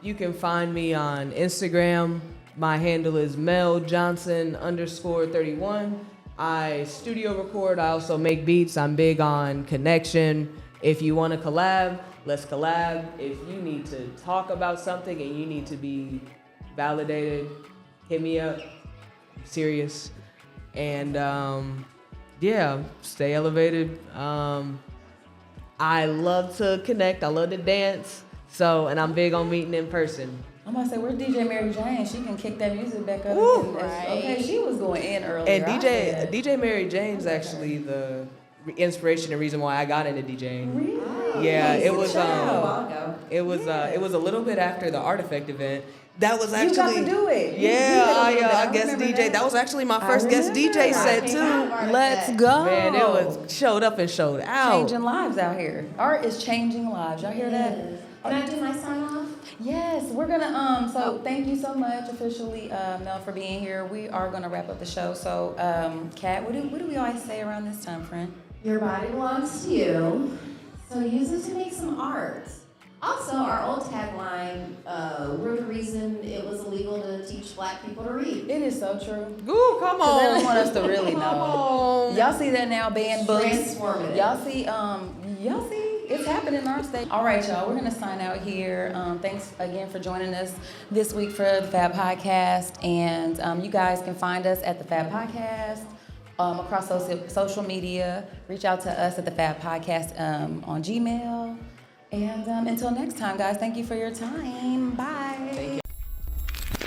You can find me on Instagram. My handle is Mel Johnson _31. I studio record. I also make beats. I'm big on connection. If you want to collab, let's collab. If you need to talk about something and you need to be validated, hit me up. I'm serious. And stay elevated. I love to connect. I love to dance. And I'm big on meeting in person. I'm gonna say, where's DJ Mary Jane? She can kick that music back up. Right. Okay, she was going in earlier. And DJ Mary Jane's actually the inspiration and reason why I got into DJing. Really? Yeah, it was it was a little bit after the Artifact event. That was actually. You got to do it. Yeah, I guest DJ. That was actually my first guest DJ set too. Let's go. Man, it was showed up and showed out. Changing lives out here. Art is changing lives. Y'all hear that? Can I do my sign off? Yes, we're gonna so thank you so much officially, Mel, for being here. We are gonna wrap up the show. So, Kat, what do we always say around this time, friend? Your body belongs to you, so use it to make some art. Also, our old tagline, we're the reason it was illegal to teach Black people to read. It is so true. Ooh, come on. They don't want us to really know. Y'all see that now, banned books. Transformative. Y'all see, it's happening in our state. All right, y'all, we're gonna sign out here. Thanks again for joining us this week for the Fab Podcast. And you guys can find us at the Fab Podcast across social media. Reach out to us at the Fab Podcast on Gmail. And until next time, guys, thank you for your time. Bye.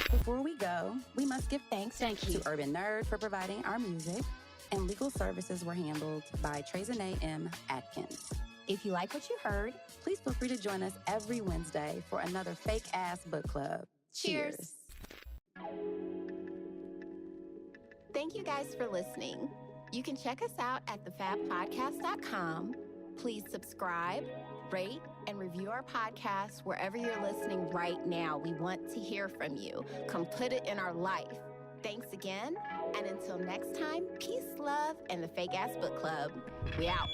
Before we go, we must give thanks to Urban Nerd for providing our music, and legal services were handled by Trezanae M. Atkins. If you like what you heard, please feel free to join us every Wednesday for another fake-ass book club. Cheers. Thank you guys for listening. You can check us out at thefabpodcast.com. Please subscribe, rate, and review our podcast wherever you're listening right now. We want to hear from you. Come put it in our life. Thanks again, and until next time, peace, love, and the Fake Ass Book Club. We out.